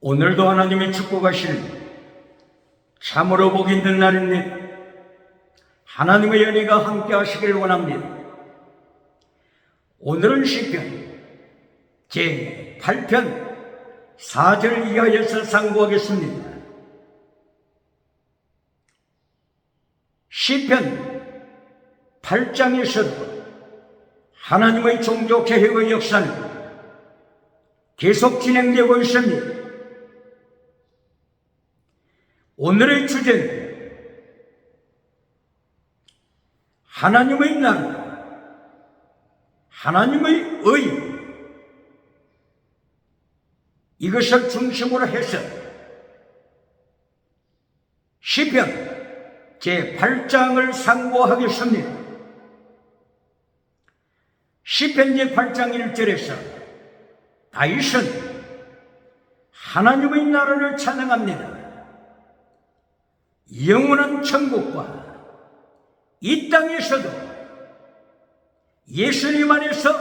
오늘도 하나님이 축복하실 참으로 복 있는 날입니다. 하나님의 은혜가 함께 하시길 원합니다. 오늘은 시편 제8편 4절 이하에서 상고하겠습니다. 시편 8장에서도 하나님의 종교 개혁의 역사는 계속 진행되고 있습니다. 오늘의 주제는 하나님의 나라, 하나님의 의, 이것을 중심으로 해서 시편 제8장을 상고하겠습니다. 시편 제8장 1절에서 다윗은 하나님의 나라를 찬양합니다. 영원한 천국과 이 땅에서도 예수님 안에서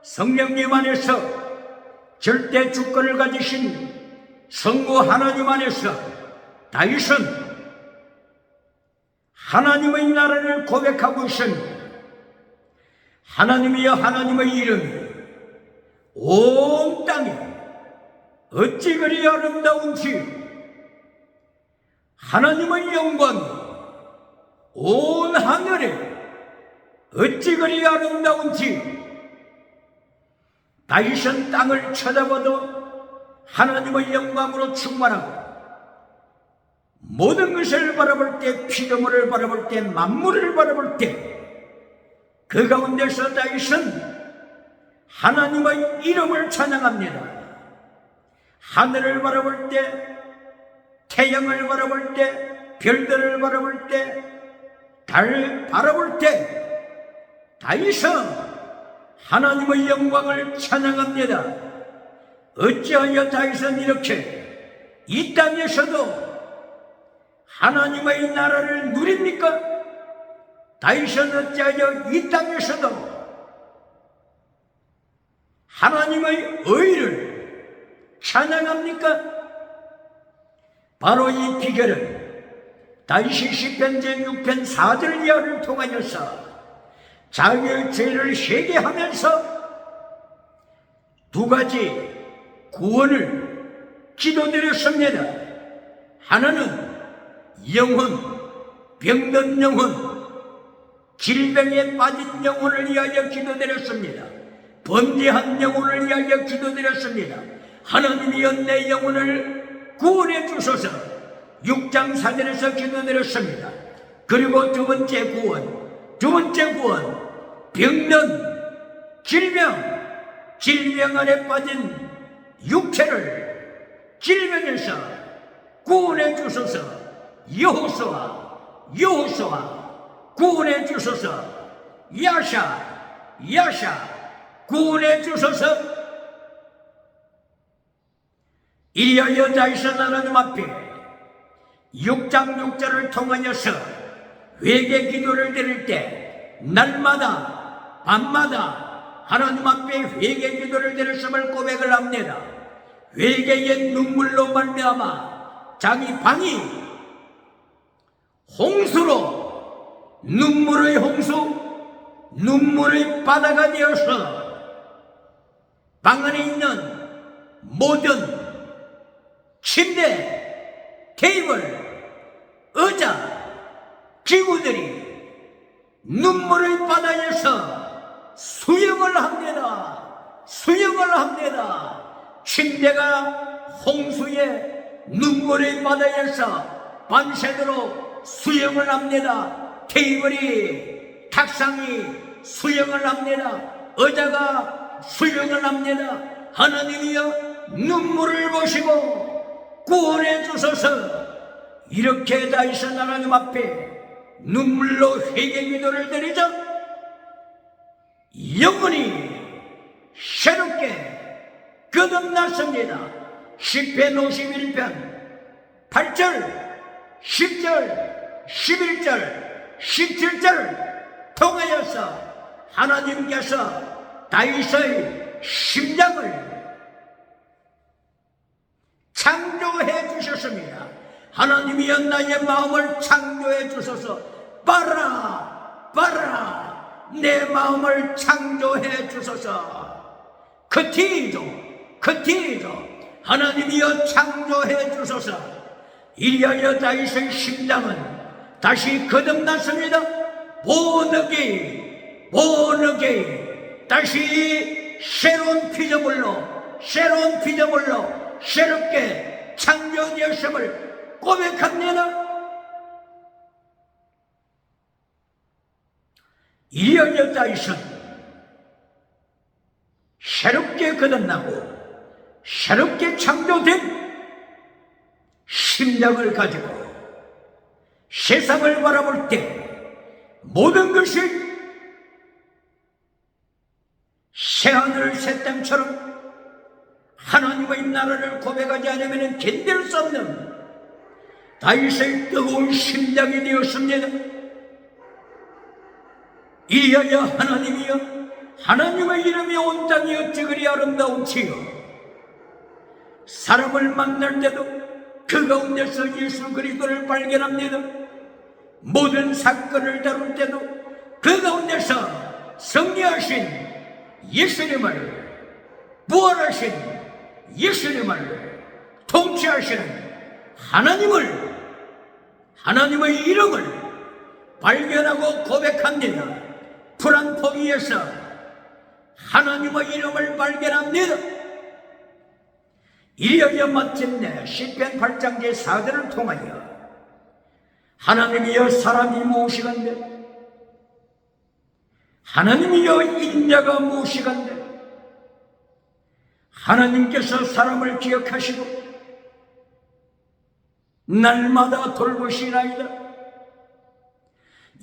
성령님 안에서 절대 주권을 가지신 성부 하나님 안에서 다윗은 하나님의 나라를 고백하고 있습니다. 하나님이여 하나님의 이름이 온 땅에 어찌 그리 아름다운지, 하나님의 영광이 온 하늘에 어찌 그리 아름다운지. 다윗은 땅을 쳐다봐도 하나님의 영광으로 충만하고 모든 것을 바라볼 때, 피조물을 바라볼 때, 만물을 바라볼 때 그 가운데서 다윗은 하나님의 이름을 찬양합니다. 하늘을 바라볼 때, 태양을 바라볼 때, 별들을 바라볼 때, 달을 바라볼 때 다윗은 하나님의 영광을 찬양합니다. 어찌하여 다윗은 이렇게 이 땅에서도 하나님의 나라를 누립니까? 다윗은 어찌하여 이 땅에서도 하나님의 의를 찬양합니까? 바로 이 비결은 다윗이 시편 제6편 4절 이하를 통하여서 자기의 죄를 회개하면서 두 가지 구원을 기도드렸습니다. 하나는 영혼, 병든 영혼, 질병에 빠진 영혼을 위하여 기도드렸습니다. 범죄한 영혼을 위하여 기도드렸습니다. 하나님이여 내 영혼을 구원해 주소서, 6장 4절에서 기도드렸습니다. 그리고 두 번째 구원, 병든 질병 안에 빠진 육체를 질병에서 구원해 주소서, 여호수아 구원해 주소서, 야샤 구원해 주소서. 이리하여 다윗은 하나님 앞에 6장 6절을 통하여서 회개 기도를 드릴 때 날마다 밤마다 하나님 앞에 회개 기도를 드렸음을 고백을 합니다. 회개의 눈물로 말미암아 자기 방이 홍수로, 눈물의 홍수, 눈물의 바다가 되어서 방 안에 있는 모든 침대, 테이블, 의자, 기구들이 눈물의 바다에서 수영을 합니다. 침대가 홍수의 눈물의 바다에서 밤새도록 수영을 합니다. 테이블이, 탁상이 수영을 합니다. 의자가 수영을 합니다. 하나님이여 눈물을 보시고 구원해 주소서. 이렇게 다윗은 하나님 앞에 눈물로 회개 기도를 드리자 영혼이 새롭게 거듭났습니다. 시편 51편 8절, 10절, 11절, 17절 통하여서 하나님께서 다윗의 심장을 주셨습니다. 하나님이여 나의 마음을 창조해 주소서. 봐라 봐라 내 마음을 창조해 주소서. 그티죠 하나님이여 창조해 주소서. 이리하여 다윗의 심장은 다시 거듭났습니다. 본어게 다시 새로운 피조물로 새롭게 창조되었음을 고백합니다. 이리하여 다윗은 새롭게 거듭나고 새롭게 창조된 심장을 가지고 세상을 바라볼 때 모든 것이 새하늘 새 땅처럼 하나님의 나라를 고백하지 않으면 견딜 수 없는 다윗의 뜨거운 심장이 되었습니다. 이리하여 하나님이여 하나님의 이름이 온 땅이 어찌 그리 아름다운지요. 사람을 만날 때도 그 가운데서 예수 그리스도를 발견합니다. 모든 사건을 다룰 때도 그 가운데서 승리하신 예수님을, 부활하신 예수님을, 통치하시는 하나님의 이름을 발견하고 고백합니다. 불안 포기에서 하나님의 이름을 발견합니다. 이리하여 마침내 시편 8장 제4절을 통하여 하나님이여 사람이 무엇이간데, 하나님이여 인자가 무엇이간데, 하나님께서 사람을 기억하시고 날마다 돌보시나이다.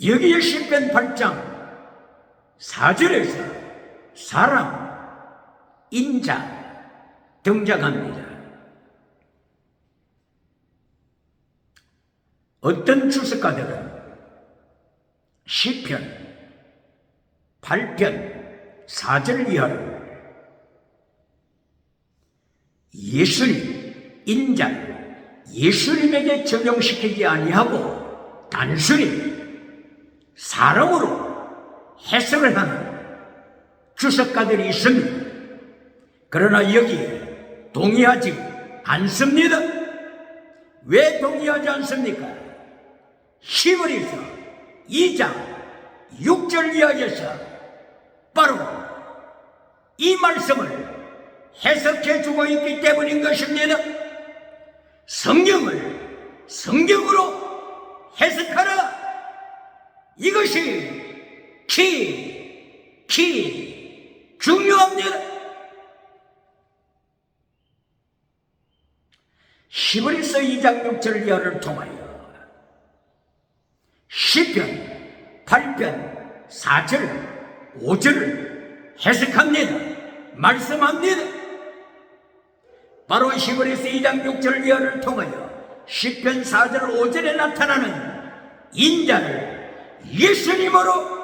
여기에 시편 8장 4절에서 사람, 인자 등장합니다. 어떤 주석가들은 시편 8편 4절 이하를 예수님, 인자를 예수님에게 적용시키지 아니하고 단순히 사람으로 해석을 하는 주석가들이 있습니다. 그러나 여기에 동의하지 않습니다. 왜 동의하지 않습니까? 히브리서 2장 6절 이하에서 바로 이 말씀을 해석해 주고 있기 때문인 것입니다. 성경을 성경으로 해석하라. 이것이 중요합니다. 히브리서 2장 6절 이하를 통하여 시편 8편 4절 5절을 해석합니다. 말씀합니다. 바로 히브리서 2장 6절 이하를 통하여 시편 4절 5절에 나타나는 인자를 예수님으로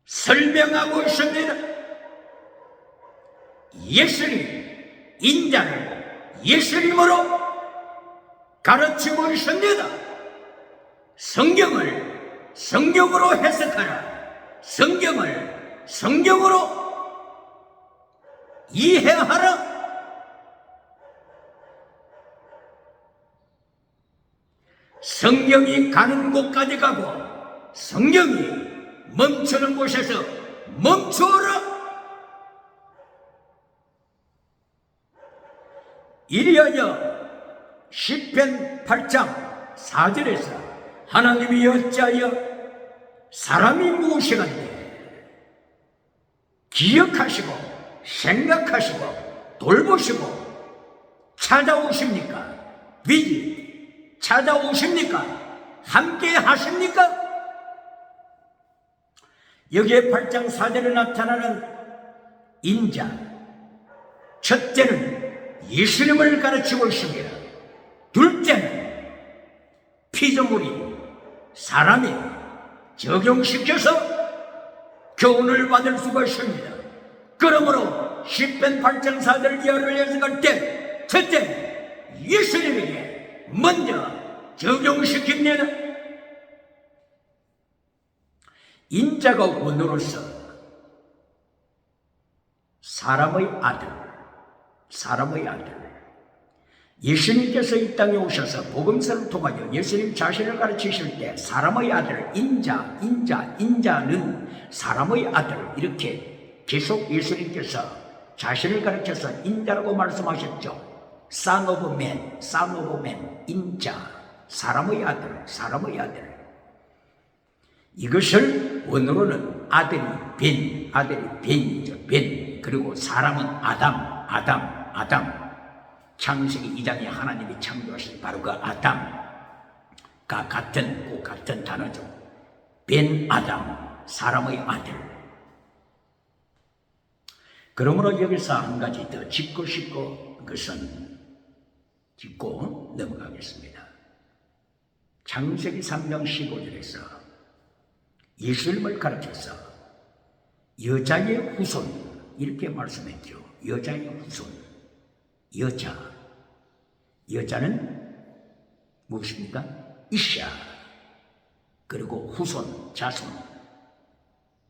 설명하고 있습니다. 예수님, 인자를 예수님으로 가르치고 있습니다. 성경을 성경으로 해석하라. 성경을 성경으로 이해하라. 성경이 가는 곳까지 가고 성경이 멈추는 곳에서 멈추어라. 이리하여 시편 8장 4절에서 하나님이 어찌하여 사람이 무엇이간데 기억하시고 생각하시고 돌보시고 찾아오십니까? 위기 찾아오십니까? 함께 하십니까? 여기에 8장 4절에 나타나는 인자, 첫째는 예수님을 가르치고 있습니다. 둘째는 피조물이 사람이 적용시켜서 교훈을 받을 수가 있습니다. 그러므로 시편 8장 4절 이하를 해석할 때 첫째, 예수님에게 먼저 적용시킵니다. 인자가 원으로서 사람의 아들, 예수님께서 이 땅에 오셔서 복음서를 통하여 예수님 자신을 가르치실 때 사람의 아들, 인자는 사람의 아들, 이렇게 계속 예수님께서 자신을 가르쳐서 인자라고 말씀하셨죠. Son of man, 인자, 사람의 아들. 이것을 원어로는 아들이 벤이죠. 벤. 그리고 사람은 아담. 창세기 2장에 하나님이 창조하신 바로 그 아담과 같은 단어죠. 벤 아담, 사람의 아들. 그러므로 여기서 한 가지 더 짚고 싶고 그것은 짚고 넘어가겠습니다. 창세기 3장 15절에서 예수님을 가르쳐서 여자의 후손 이렇게 말씀했죠. 여자의 후손, 여자는 무엇입니까? 이샤. 그리고 후손, 자손,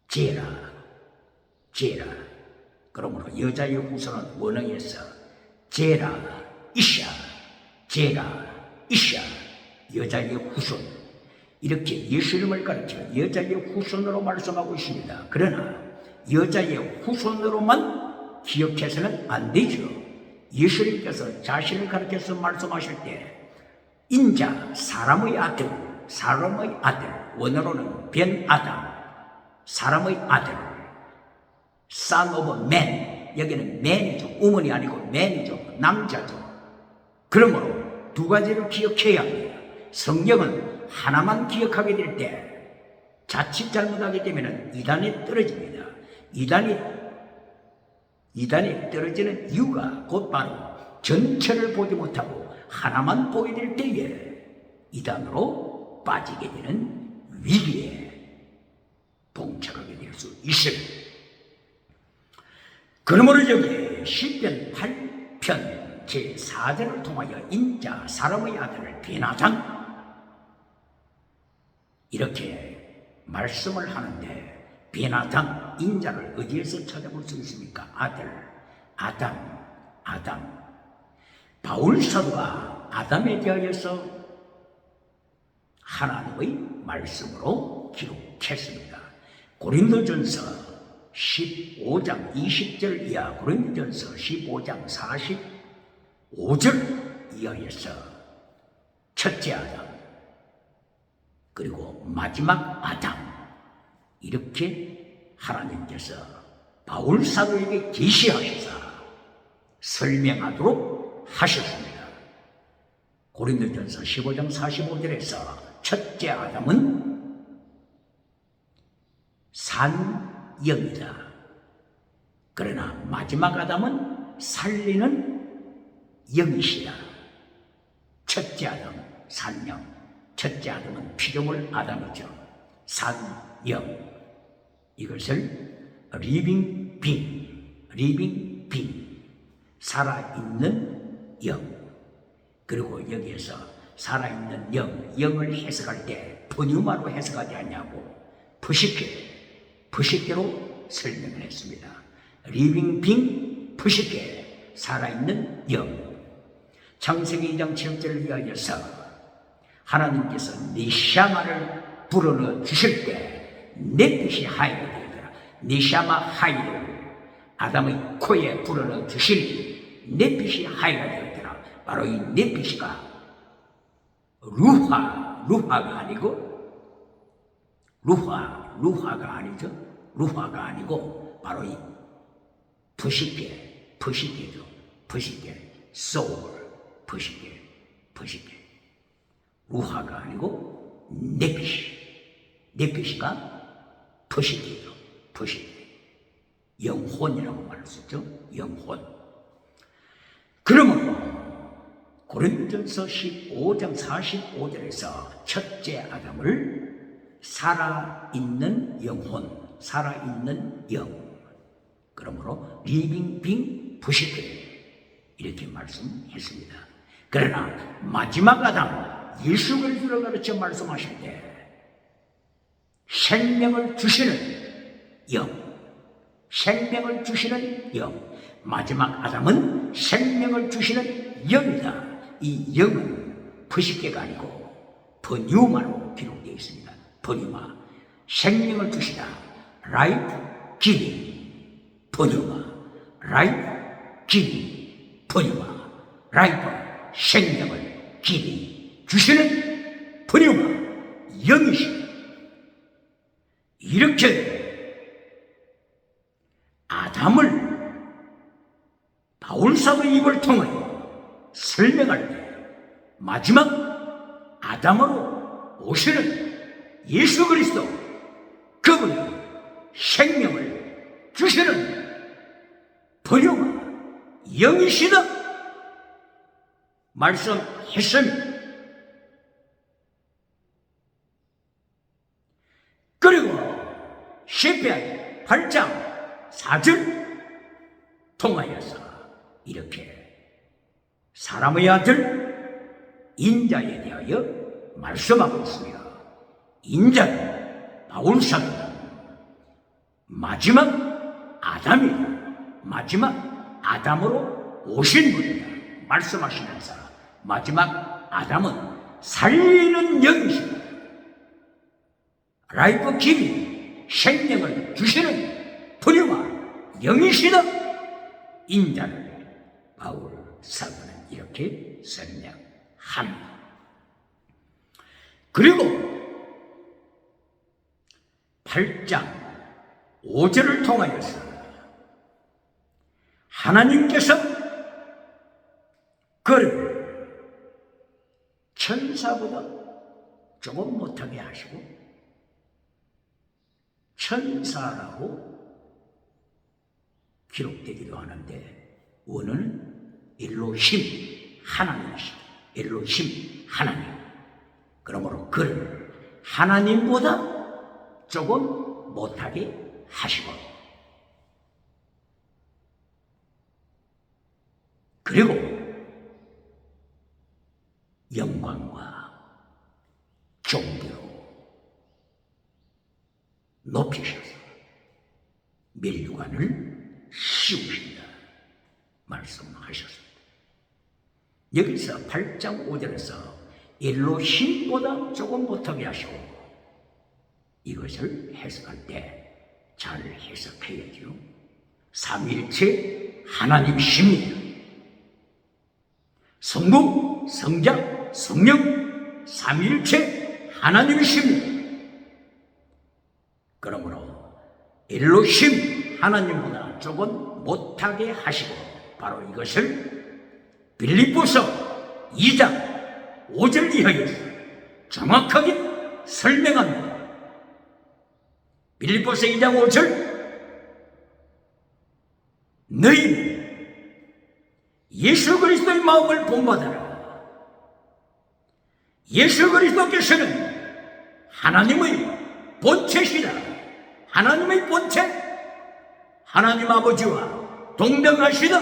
제라. 그러므로 여자의 후손은 원어에서 제라, 이샤, 여자의 후손. 이렇게 예수님을 가르쳐 여자의 후손으로 말씀하고 있습니다. 그러나 여자의 후손으로만 기억해서는 안 되죠. 예수님께서 자신을 가르쳐서 말씀하실 때 인자, 사람의 아들, 원어로는 벤 아담, 사람의 아들, son of man, 여기는 man이죠. 우먼이 아니고 man이죠. 남자죠. 그러므로 두 가지를 기억해야 합니다. 성경은 하나만 기억하게 될 때 자칫 잘못하게 되면 이단에 떨어집니다. 이단에 떨어지는 이유가 곧바로 전체를 보지 못하고 하나만 보게 될 때에 이단으로 빠지게 되는 위기에 봉착하게 될 수 있습니다. 그러므로 여기 시편 8편 제4절을 통하여 인자, 사람의 아들을 비나장 이렇게 말씀을 하는데 비나장, 인자를 어디에서 찾아볼 수 있습니까? 아담. 바울 사도가 아담에 대하여서 하나님의 말씀으로 기록했습니다. 고린도전서 15장 20절 이하, 고린도전서 15장 45절 이하에서 첫째 아담 그리고 마지막 아담 이렇게 하나님께서 바울 사도에게 계시하셔서 설명하도록 하셨습니다. 고린도전서 15장 45절에서 첫째 아담은 산영이다. 그러나 마지막 아담은 살리는 영이시다. 첫째 아담 산영, 첫째 아담은 피조물 아담이죠. 산영, 이것을 리빙 빙, 살아있는 영. 그리고 여기에서 살아있는 영을 해석할 때 포뉴마로 해석하지 않냐고 푸시케로 설명을 했습니다. 리빙 빙 푸시케, 살아있는 영. 창세기 2장 7절을 위하여서 하나님께서 네샤마를 불어넣어 주실 때 넷빛이 하이가 되더라. 네샤마 하이를 아담의 코에 불어넣어 주실 넷빛이 하이가 되었더라. 바로 이 넷빛이가 루하가 아니고 바로 이 푸시케죠. 소울, 푸시케. 루하가 아니고 넷빛이가 푸시케죠. 영혼이라고 말할 수 있죠. 영혼. 그러므로 고린도전서 15장 45절에서 첫째 아담을 살아있는 영혼, 살아있는 영. 그러므로 리빙 빙 푸시케 이렇게 말씀했습니다. 그러나 마지막 아담 예수 그리스도를 가르쳐 말씀하실 때 생명을 주시는 영, 생명을 주시는 영, 마지막 아담은 생명을 주시는 영이다. 이 영은 부식계가 아니고 번유마로 기록되어 있습니다. 번유마, 생명을 주시다. 라이프 기니, 번유마, 라이프 기니, 번유마, 라이프 생명을 기니 주시는 번유마 영이시. 이렇게 아담을 바울사도의 입을 통하여 설명할 때 마지막 아담으로 오시는 예수 그리스도, 그분이 생명을 주시는 번영아 영이시다 말씀했습니다. 그리고 시편 8장 4절 통하여서 이렇게 사람의 아들 인자에 대하여 말씀하고 있습니다. 인자는 바울사도는 마지막 아담이다. 마지막 아담으로 오신 분이다 말씀하시면서 마지막 아담은 살리는 영이시다. 라이프 기비 생명을 주시는 분유와 영이시다. 인자를 바울 사도는 이렇게 설명합니다. 그리고 8장 5절을 통하여서 하나님께서 그를 천사보다 조금 못하게 하시고 천사라고 기록되기도 하는데 원어는 엘로힘 하나님이시다. 엘로힘 하나님. 그러므로 그를 하나님보다 조금 못하게 하시고 그리고 영광과 존귀로 높이셔서 멸류관을 씌우신다 말씀하셨습니다. 여기서 8장 5절에서 엘로힘보다 조금 못하게 하시고 이것을 해석할 때 잘 해석해야죠. 삼위일체 하나님이십니다. 성부, 성자, 성령 삼위일체 하나님이십니다. 그러므로 엘로힘 하나님보다 조금 못하게 하시고 바로 이것을 빌립보서 2장 5절 이하에서 정확하게 설명합니다. 빌립보서 2장 5절 너희는 예수 그리스도의 마음을 본받아라. 예수 그리스도께서는 하나님의 본체시다. 하나님의 본체, 하나님 아버지와 동등하시다.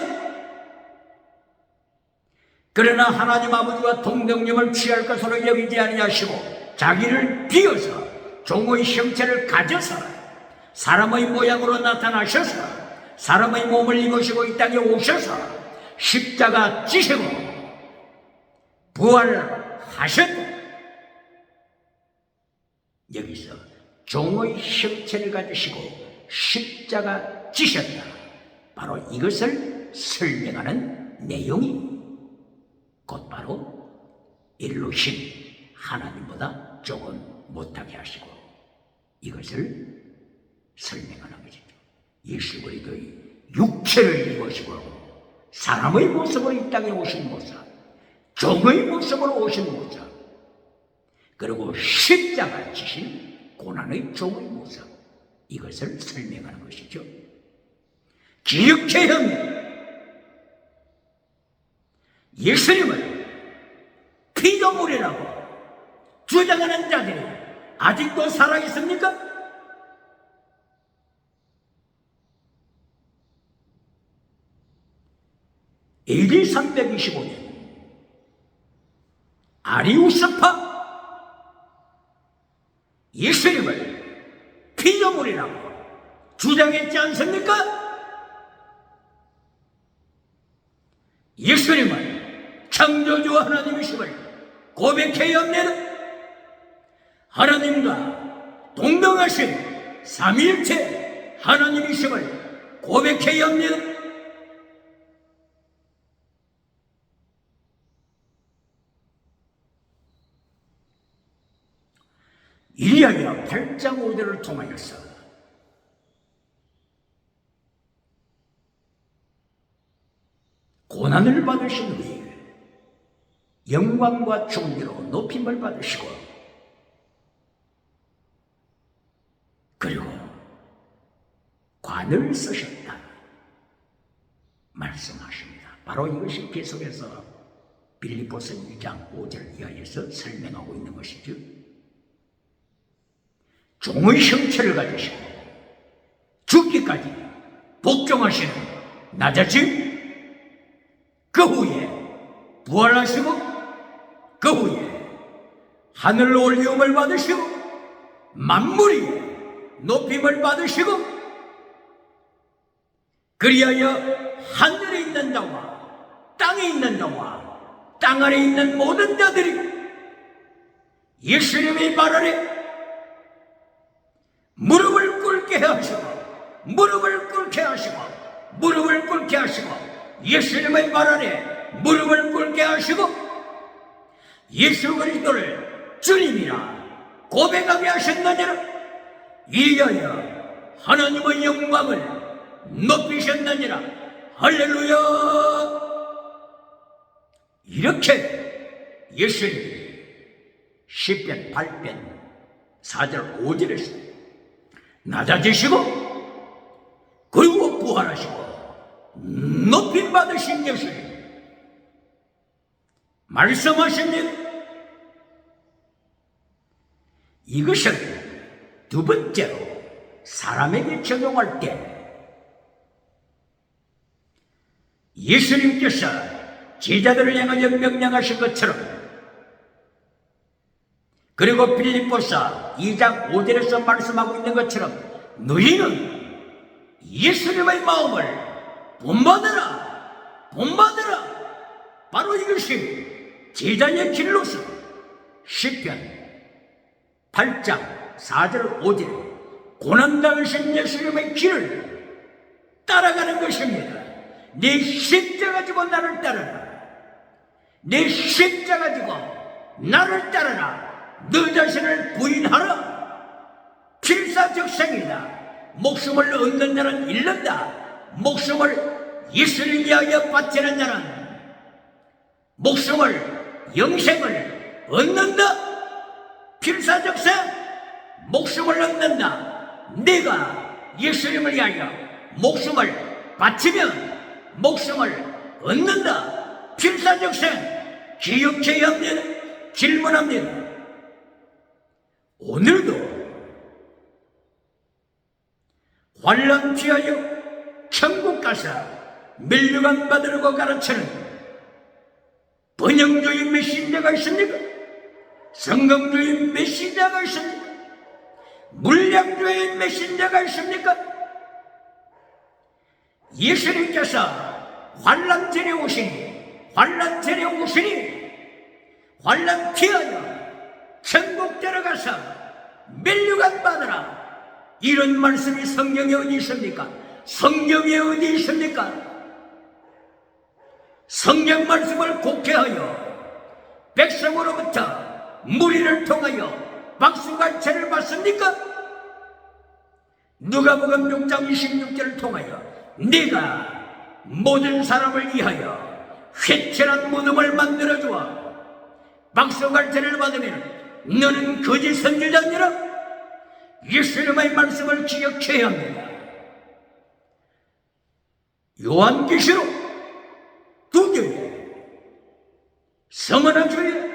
그러나 하나님 아버지와 동등됨을 취할 것으로 여기지 아니하시고 자기를 비어서 종의 형체를 가져서 사람의 모양으로 나타나셔서 사람의 몸을 입으시고 이 땅에 오셔서 십자가 지시고 부활하셨다. 여기서 종의 형체를 가지시고 십자가 지셨다. 바로 이것을 설명하는 내용이 곧바로 엘로힘 하나님보다 조금 못하게 하시고 이것을 설명하는 것이죠. 예수 그리스도의 육체를 입으시고 사람의 모습으로 이 땅에 오신 모습, 종의 모습으로 오신 모습, 그리고 십자가 지신 고난의 종의 모습, 이것을 설명하는 것이죠. 기억해 형님, 예수님을 피조물이라고 주장하는 자들이 아직도 살아있습니까? AD 325년 아리우스파 예수님을 피조물이라고 주장했지 않습니까? 예수님은 창조주 하나님이심을 고백해야 합니다. 하나님과 동등하신 삼위일체 하나님이심을 고백해야 합니다. 이리하여 8장 5절을 통하여서 고난을 받으신 후에 영광과 존귀로 높임을 받으시고 그리고 관을 쓰셨다 말씀하십니다. 바로 이것이 계속해서 빌립보서 1장 5절 이하에서 설명하고 있는 것이죠. 종의 형체를 가지시고 죽기까지 복종하시는 낮아짐, 그 후에 부활하시고 그 후에 하늘로 올리움을 받으시고 만물이 높임을 받으시고 그리하여 하늘에 있는 자와 땅에 있는 자와 땅 아래 있는 모든 자들이 예수님의 발 아래 무릎을 꿇게 하시고 무릎을 꿇게 하시고 무릎을 꿇게 하시고 예수님의 발 아래 무릎을 꿇게 하시고 예수 그리스도를 주님이라 고백하게 하셨느니라. 이리하여 하나님의 영광을 높이셨느니라. 할렐루야. 이렇게 예수님이 시편 8편 4절 5절에서 낮아지시고 그리고 부활하시고 높임 받으신 예수님 말씀하십니다. 이것은 두 번째로 사람에게 적용할 때 예수님께서 제자들을 향하여 명령하신 것처럼 그리고 빌립보서 2장 5절에서 말씀하고 있는 것처럼 너희는 예수님의 마음을 본받으라 본받으라. 바로 이것이 제자의 길로서 시편 8장 4절 5절 고난당하신 예수님의 길을 따라가는 것입니다. 내 십자가 지고 나를 따르라. 내 십자가 지고 나를 따르라. 너 자신을 부인하라. 필사적생이다. 목숨을 얻는 자는 잃는다. 목숨을 예수를 위하여 바치는 자는 목숨을 영생을 얻는다. 필사적생 목숨을 얻는다. 내가 예수님을 위하여 목숨을 바치면 목숨을 얻는다. 필사적생 기억해야 합니다. 질문합니다. 오늘도 환난 피하여 천국 가서 멸류관 받으려고 가르치는 번영주의 메신저가 있습니까? 성경주의 메신저가 있습니까? 물량주의 메신저가 있습니까? 예수님께서 환난 전에 오시니 환난 피하여 천국 들어가서 멸류관 받으라. 이런 말씀이 성경에 어디 있습니까? 성경에 어디 있습니까? 성경 말씀을 곡해하여 백성으로부터 무리를 통하여 박수갈채를 받습니까? 누가복음 6장 26절을 통하여 네가 모든 사람을 위하여 회칠한 무덤을 만들어주어 박수갈채를 받으면 너는 거짓 선지자니라. 예수님의 말씀을 기억해야 합니다. 요한계시록 2교회 서머나 교회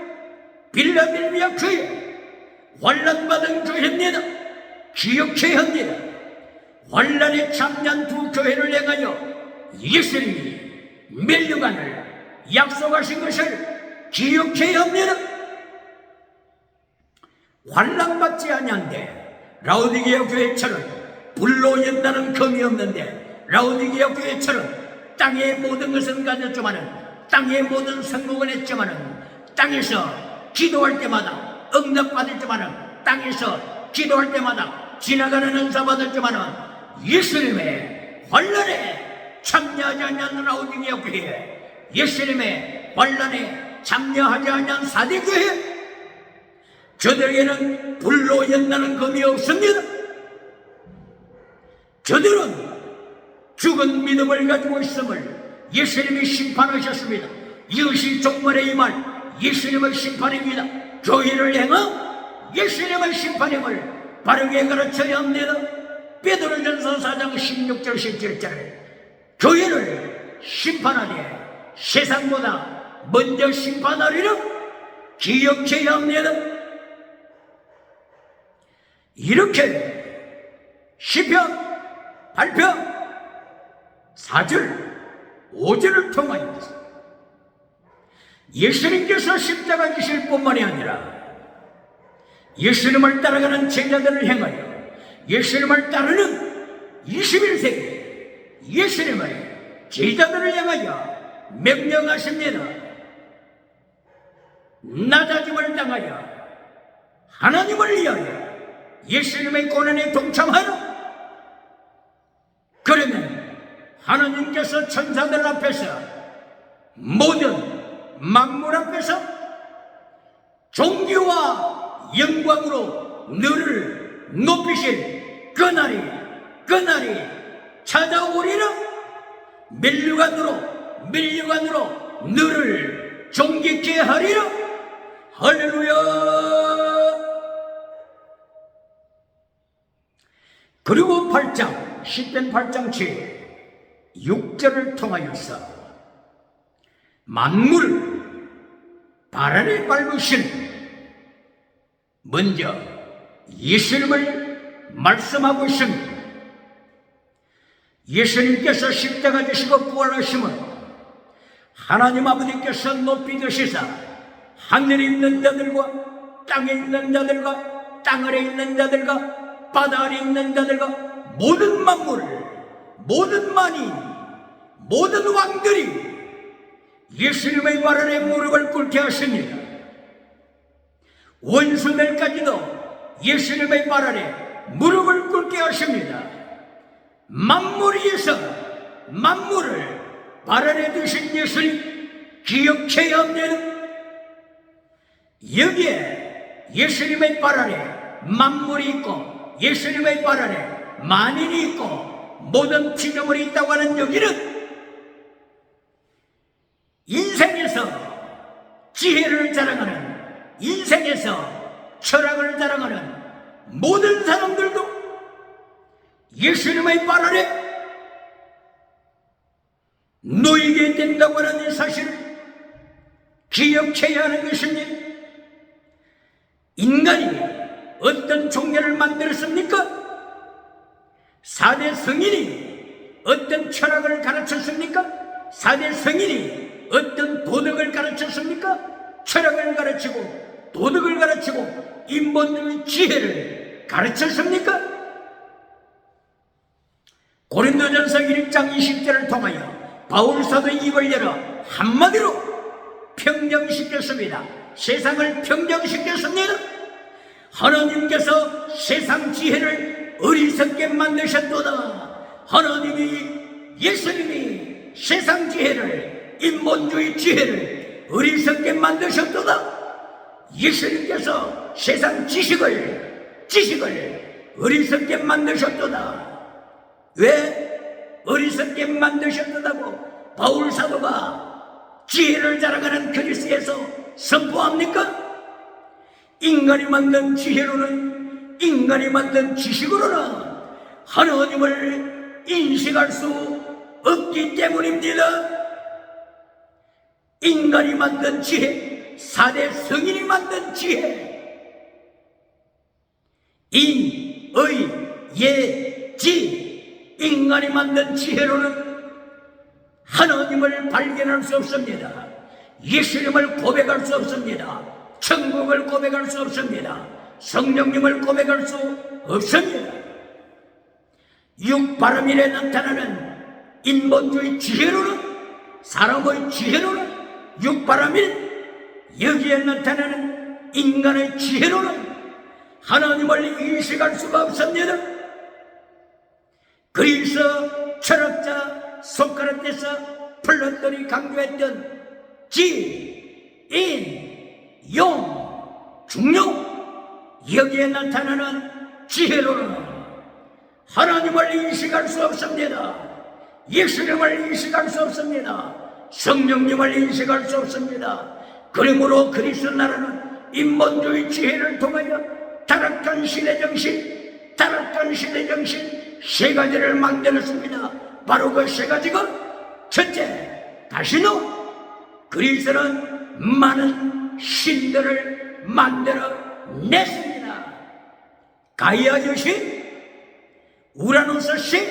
빌라델비아 교회 환난받은 교회입니다. 기억해야 합니다. 환난에 참여한 두 교회를 향하여 예수님이 면류관을 약속하신 것을 기억해야 합니다. 환난받지 아니한데 라오디게아 교회처럼 불로 연다는 검이 없는데 라오디게아 교회처럼 땅의 모든 것은 가졌지만은 땅의 모든 성공을 했지만은 땅에서 기도할 때마다 응답받을 때마는 땅에서 기도할 때마다 지나가는 은사 받았지만은 예수님의 환난에 참여하지 않는 라오디게아 교회, 예수님의 환난에 참여하지 않는 사대교회, 저들에게는 불로 연다는 검이 없습니다. 저들은 죽은 믿음을 가지고 있음을 예수님이 심판하셨습니다. 이것이 종말의 이말 예수님의 심판입니다. 교회를 행하 예수님의 심판임을 바르게 가르쳐야 합니다. 베드로전서 4장 16절 17절에 교회를 심판하되 세상보다 먼저 심판하리라 기억해야 합니다. 이렇게 시편 8편 4절 5절을 통하여서 예수님께서 십자가 지실 뿐만이 아니라 예수님을 따라가는 제자들을 행하여 예수님을 따르는 21세기 예수님의 제자들을 향하여 명령하십니다. 낮아짐을 당하여 하나님을 위하여 예수님의 고난에 동참하라. 그러면 하나님께서 천사들 앞에서 모든 만물 앞에서 존귀와 영광으로 너를 높이실 그날이 찾아오리라. 면류관으로 너를 존귀케 하리라. 할렐루야. 그리고 8장 시편 8장 6절을 통하여서 만물 바람에 밟으신 먼저 예수님을 말씀하고 있습니다. 예수님께서 십자가 지시고 부활하심은 하나님 아버지께서 높이 드시사 하늘에 있는 자들과 땅에 있는 자들과 땅 아래 있는 자들과 바다 아래 있는 자들과 모든 만물을 모든 만인 모든 왕들이 예수님의 발 아래 무릎을 꿇게 하십니다. 원수들까지도 예수님의 발 아래 무릎을 꿇게 하십니다. 만물에서 만물을 발 아래 두신 예수님 기억해야 합니다. 여기에 예수님의 발 아래 만물이 있고 예수님의 발 아래 만인이 있고 모든 피조물이 있다고 하는 여기는 인생에서 지혜를 자랑하는 인생에서 철학을 자랑하는 모든 사람들도 예수님의 발 아래 놓이게 된다고 하는 이 사실을 기억해야 하는 것입니다. 인간이 어떤 종교를 만들었습니까? 4대 성인이 어떤 철학을 가르쳤습니까? 4대 성인이 어떤 도덕을 가르쳤습니까? 철학을 가르치고 도덕을 가르치고 인본주의 지혜를 가르쳤습니까? 고린도전서 1장 20절을 통하여 바울사도 입을 열어 한마디로 평정시켰습니다. 세상을 평정시켰습니다. 하나님께서 세상 지혜를 어리석게 만드셨도다. 하나님이 예수님이 세상 지혜를 인본주의 지혜를 어리석게 만드셨도다. 예수님께서 세상 지식을 어리석게 만드셨도다. 왜 어리석게 만드셨다고 바울 사도가 지혜를 자랑하는 그리스에서 선포합니까? 인간이 만든 지혜로는 인간이 만든 지식으로는 하나님을 인식할 수 없기 때문입니다. 인간이 만든 지혜, 4대 성인이 만든 지혜, 인, 의, 예, 지, 인간이 만든 지혜로는 하나님을 발견할 수 없습니다. 예수님을 고백할 수 없습니다. 천국을 고백할 수 없습니다. 성령님을 고백할 수 없습니다. 육바람일에 나타나는 인본주의 지혜로는, 사람의 지혜로는, 육바람일 여기에 나타나는 인간의 지혜로는 하나님을 인식할 수가 없습니다. 그래서 철학자 소크라테스, 플라톤이 강조했던 지, 인, 용, 중용, 여기에 나타나는 지혜로는 하나님을 인식할 수 없습니다. 예수님을 인식할 수 없습니다. 성령님을 인식할 수 없습니다. 그러므로 그리스도 나라는 인본주의 지혜를 통하여 타락한 시대정신, 세 가지를 만들었습니다. 바로 그 세 가지가, 첫째, 다시노. 그리스도는 많은 신들을 만들어냈습니다. 가이아 여신, 우라노스 신,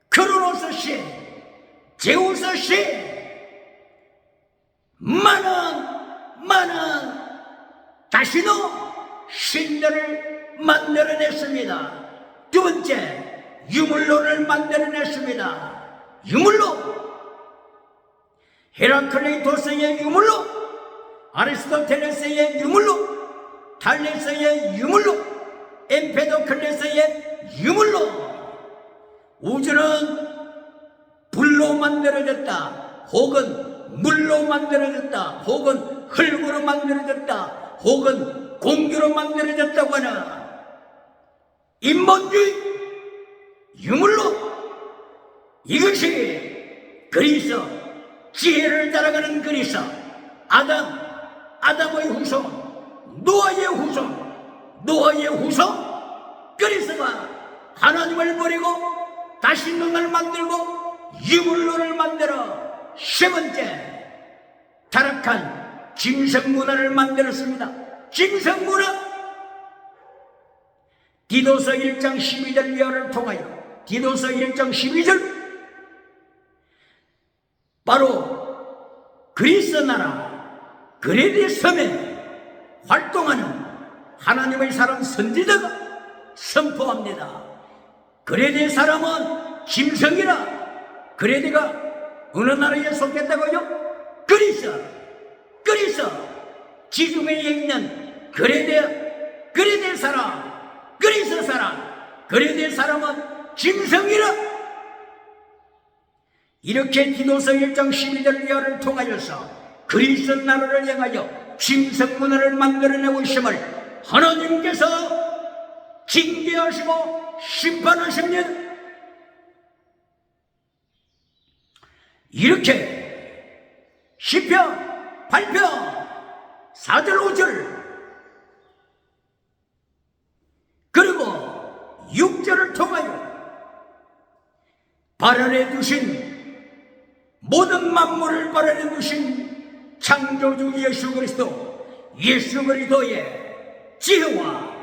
크로노스 신, 제우스 신, 많은 다시노 신들을 만들어냈습니다. 두 번째, 유물론을 만들어냈습니다. 유물론, 헤라클레이토스의 유물론, 아리스토텔레스의 유물론, 탈레스의 유물론, 엠페도클레스의 유물론. 우주는 불로 만들어졌다, 혹은 물로 만들어졌다, 혹은 흙으로 만들어졌다, 혹은 공기로 만들어졌다고 하는 인본주의 유물론, 이것이 그리스도, 지혜를 따라가는 그리스도, 아담의 후손, 노아의 후손 그리스도가 하나님을 버리고 다시 능을 만들고 유물론을 만들어 세 번째, 타락한 짐승문화를 만들었습니다. 짐승문화, 디도서 1장 12절 예언을 통하여, 디도서 1장 12절, 바로 그리스 나라 그레데 섬에 활동하는 하나님의 사람 선지자가 선포합니다. 그레데 사람은 짐승이라. 그레데가 어느 나라에 속했다고요? 그리스 지중해에 있는 그레데 사람, 그리스 사람, 그레데 사람은 짐승이라. 이렇게 디도서 1장 12절 예언을 통하여서 그리스 나라를 향하여 짐승 문화를 만들어내고 있음을 하나님께서 징계하시고 심판하십니다. 이렇게 시편 8편 4절 5절 그리고 6절을 통하여 발 아래 두신, 모든 만물을 발 아래 두신 창조주 예수 그리스도의 지혜와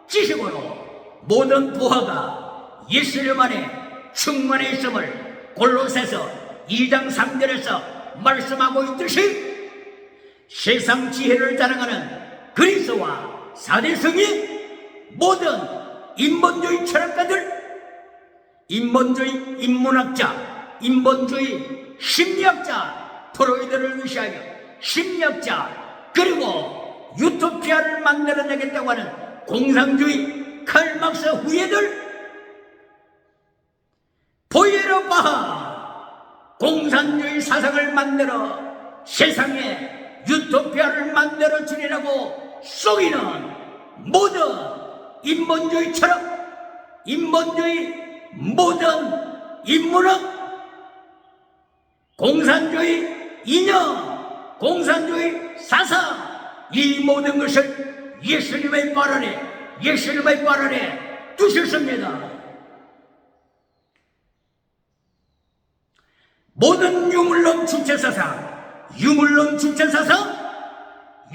지식으로 모든 부하가 예수님 안에 충만해 있음을 골로새서 2장 3절에서 말씀하고 있듯이, 세상 지혜를 자랑하는 그리스도와 사대성이 모든 인본주의 철학가들, 인본주의 인문학자, 인본주의 심리학자, 프로이드를 무시하여 심리학자, 그리고 유토피아를 만들어내겠다고 하는 공산주의 칼막스 후예들, 포에르바하 공산주의 사상을 만들어 세상에 유토피아를 만들어 주리라고 쏘이는 모든 인본주의 철학, 인본주의 모든 인문학, 공산주의 이념, 공산주의 사상, 이 모든 것을 예수님의 발 아래 두셨습니다. 모든 유물론 주체사상,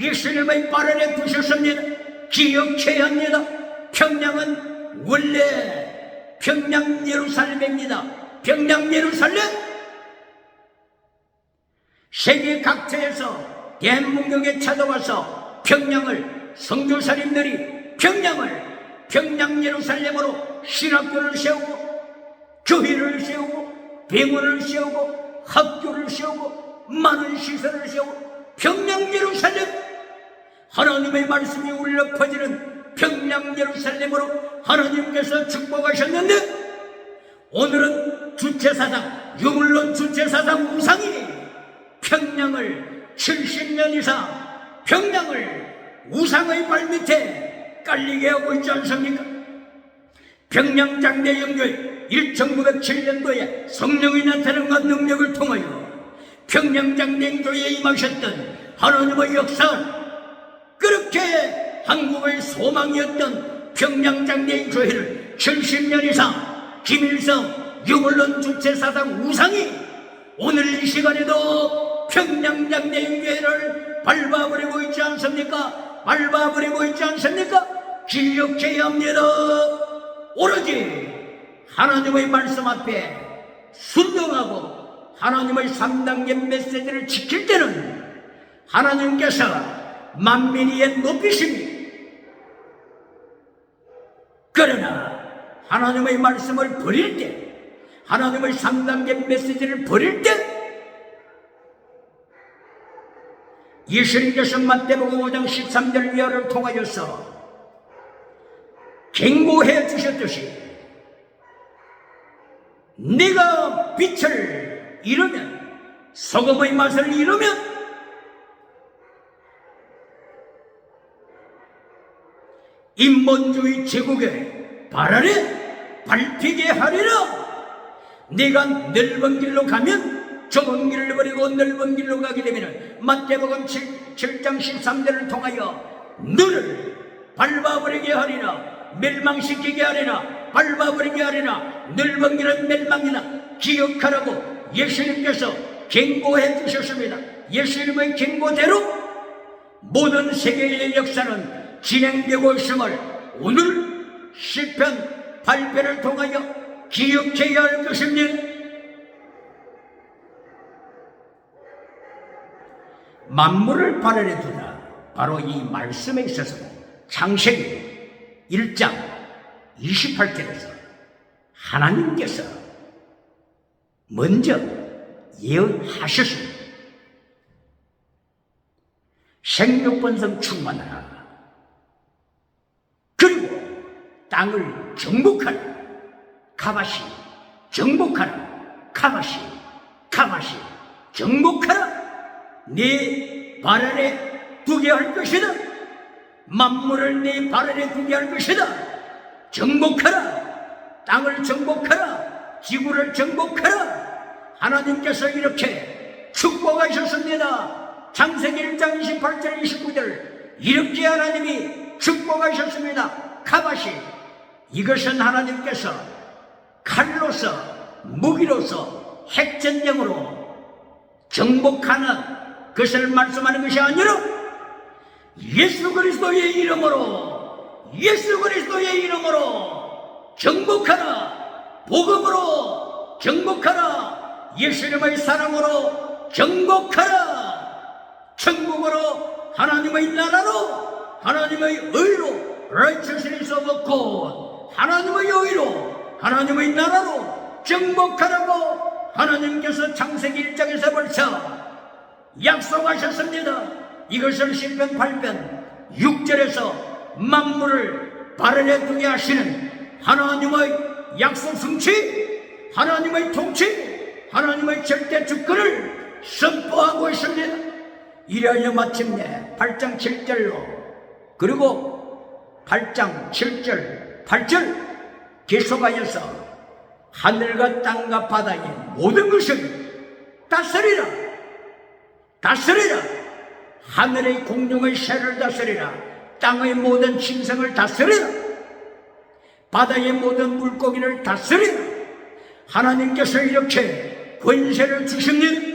예수님의 발 아래 두셨습니다. 기억해야 합니다. 평양은 원래 평양 예루살렘입니다. 평양 예루살렘, 세계 각처에서 대한민국에 찾아와서 평양을, 선교사님들이 평양 예루살렘으로 신학교를 세우고 교회를 세우고 병원을 세우고 학교를 세우고 많은 시설을 세우고 평양 예루살렘, 하나님의 말씀이 울려 퍼지는 평양 예루살렘으로 하나님께서 축복하셨는데, 오늘은 주체사상, 유물론 주체사상 우상이 평양을 70년 이상 평양을 우상의 발밑에 깔리게 하고 있지 않습니까? 평양장대영교회 1907년도에 성령이 나타난과 능력을 통하여 평양장대영교회에 임하셨던 하나님의 역사는, 그렇게 한국의 소망이었던 평양장대영교회를 70년 이상 김일성 유물론 주체사상 우상이 오늘 이 시간에도 평양장대영교회를 밟아버리고 있지 않습니까? 밟아버리고 있지 않습니까? 기억해야 합니다. 오로지 하나님의 말씀 앞에 순종하고 하나님의 3단계 메시지를 지킬 때는 하나님께서 만민이의 높이심이, 그러나 하나님의 말씀을 버릴 때, 하나님의 3단계 메시지를 버릴 때, 예수님께서 마태복음 5장 13절 이하를 통하여서 경고해 주셨듯이, 네가 빛을 잃으면, 소금의 맛을 잃으면 인본주의 제국의 발 아래 밟히게 하리라. 네가 넓은 길로 가면 좁은 길을 버리고 넓은 길로 가게 되면 마태복음 7장 13절을 통하여 너를 밟아버리게 하리라. 멸망시키게 하리라. 밟아버리게 하리라. 넓은 길은 멸망이나 기억하라고 예수님께서 경고해 주셨습니다. 예수님의 경고대로 모든 세계의 역사는 진행되고 있음을 오늘 시편 발표를 통하여 기억해야 할 것입니다. 만물을 발 아래 두라. 바로 이 말씀에 있어서 창세기 1장 28절에서 하나님께서 먼저 예언하셨습니다. 생육번성 충만하라. 그리고 땅을 정복하라. 카바시 정복하라. 카바시 정복하라. 네 발 아래 두게 할 것이다. 만물을 네 발 아래 두게 할 것이다. 정복하라. 땅을 정복하라. 지구를 정복하라. 하나님께서 이렇게 축복하셨습니다. 창세기 1장 28절 29절 이렇게 하나님이 축복하셨습니다. 카바시, 이것은 하나님께서 칼로서, 무기로서, 핵전쟁으로 정복하는 것을 말씀하는 것이 아니라 예수 그리스도의 이름으로, 예수 그리스도의 이름으로 정복하라. 복음으로 정복하라. 예수님의 사랑으로 정복하라. 천국으로, 하나님의 나라로, 하나님의 의로, righteousness of God, 하나님의 의로, 하나님의 나라로 정복하라고 하나님께서 창세기 1장에서 벌써 약속하셨습니다. 이것을 시편 8편 6절에서 만물을 발 아래 두게 하시는 하나님의 약속 성취, 하나님의 통치, 하나님의 절대 주권을 선포하고 있습니다. 이래야 마침내 8장 7절로, 그리고 8장 7절 8절 계속하여서 하늘과 땅과 바다의 모든 것을 다스리라. 다스리라. 하늘의 공중의 새를 다스리라. 땅의 모든 짐승을 다스리라. 바다의 모든 물고기를 다스리라. 하나님께서 이렇게 권세를 주십니다.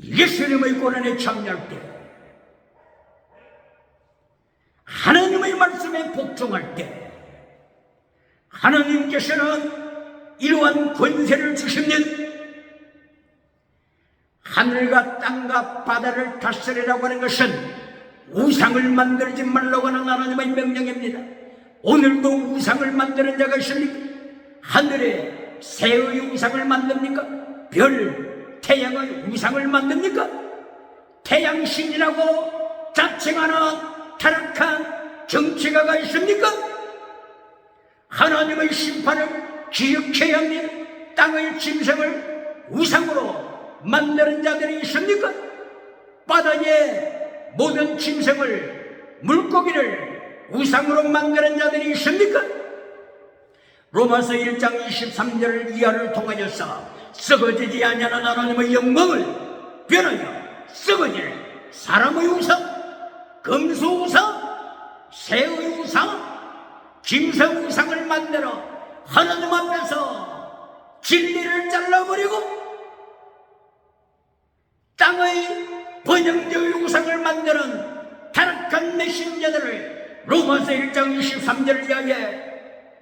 예수님의 고난에 참여할 때, 하나님의 말씀에 복종할 때 하나님께서는 이러한 권세를 주십니다. 하늘과 땅과 바다를 다스리라고 하는 것은 우상을 만들지 말라고 하는 하나님의 명령입니다. 오늘도 우상을 만드는 자가 있습니까? 하늘에 새의 우상을 만듭니까? 별, 태양의 우상을 만듭니까? 태양신이라고 자칭하는 타락한 정치가가 있습니까? 하나님의 심판을 기억해야 합니다. 땅의 짐승을 우상으로 만드는 자들이 있습니까? 바다의 모든 짐승을, 물고기를 우상으로 만드는 자들이 있습니까? 로마서 1장 23절 이하를 통하여서 썩어지지 아니하는 하나님의 영광을 변하여 썩어질 사람의 우상, 금수 우상, 새의 우상, 짐승 우상을 만들어 하나님 앞에서 진리를 잘라버리고 땅의 번영자의 우상을 만드는 타락한 메신저들을 로마서 1장 23절 이하에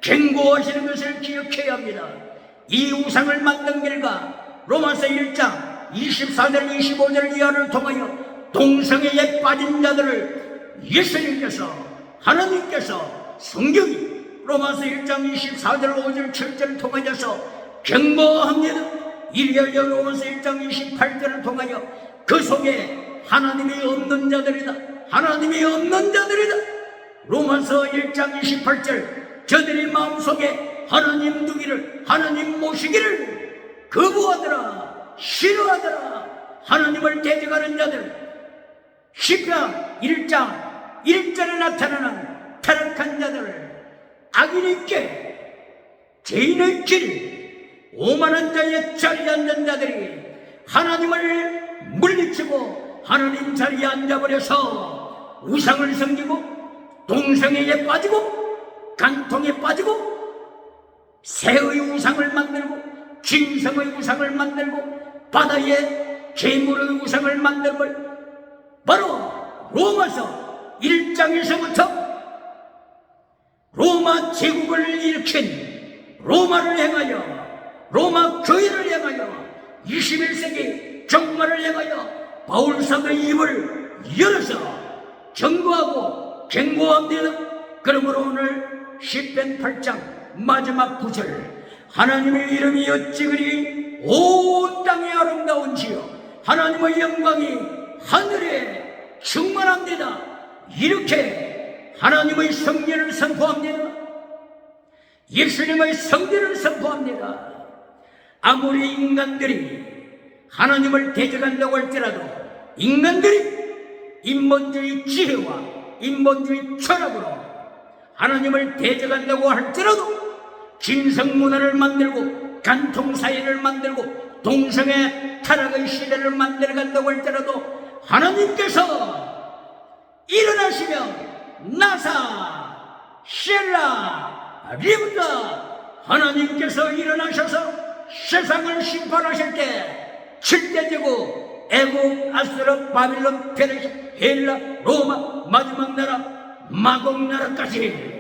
경고하시는 것을 기억해야 합니다. 이 우상을 만든 결과 로마서 1장 24절 25절 이하를 통하여 동성애에 빠진 자들을 예수님께서, 하나님께서, 성경이 로마서 1장 24절 5절 7절을 통하여서 경고합니다. 이리하여 로마서 1장 28절을 통하여 그 속에 하나님이 없는 자들이다, 하나님이 없는 자들이다. 로마서 1장 28절 저들이 마음속에 하나님 두기를, 하나님 모시기를 거부하더라, 싫어하더라. 하나님을 대적하는 자들, 시편 1장 1절에 나타나는 타락한 자들을, 악인에게 죄인의 길, 오만한 자의 자리에 앉은 자들이 하나님을 물리치고 하나님 자리에 앉아버려서 우상을 섬기고 동성애에 빠지고 간통에 빠지고 새의 우상을 만들고 짐승의 우상을 만들고 바다에 괴물의 우상을 만들고, 바로 로마서 1장에서부터 로마 제국을 일으킨, 로마를 향하여, 로마 교회를 향하여, 21세기 종말을 향하여 바울사도의 입을 열어서 경고하고 경고합니다. 그러므로 오늘 시편 8장 마지막 구절, 하나님의 이름이 어찌 그리 온 땅이 아름다운지요, 하나님의 영광이 하늘에 충만합니다. 이렇게 하나님의 성례를 선포합니다. 예수님의 성례를 선포합니다. 아무리 인간들이 하나님을 대적한다고 할지라도, 인간들이 인본주의 지혜와 인본주의 철학으로 하나님을 대적한다고 할지라도, 짐승 문화를 만들고 간통사회를 만들고 동성애 타락의 시대를 만들어간다고 할지라도 하나님께서 일어나시면 나사, 셀라, 리브가 하나님께서 일어나셔서 세상을 심판하실 때 7대 제국, 애국, 아수르, 바빌론, 페르시아, 헬라, 로마, 마지막 나라, 마곡 나라까지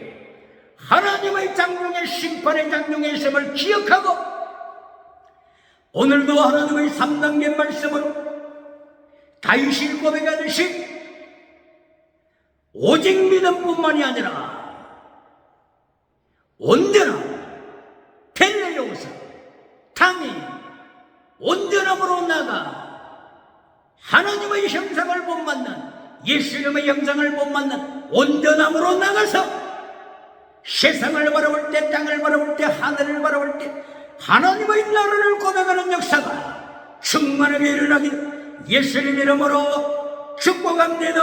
하나님의 장중의 심판의 장중에 있음을 기억하고, 오늘도 하나님의 3단계 말씀으로 다윗이 고백하듯이 오직 믿음뿐만이 아니라 온전한 텔레오사, 탕이 온전함으로 나가 하나님의 형상을 못 만난, 예수님의 형상을 못 만난 온전함으로 나가서 세상을 바라볼 때, 땅을 바라볼 때, 하늘을 바라볼 때 하나님의 나라를 고백하는 역사가 충만하게 일어나기를 예수님 이름으로 축복합니다.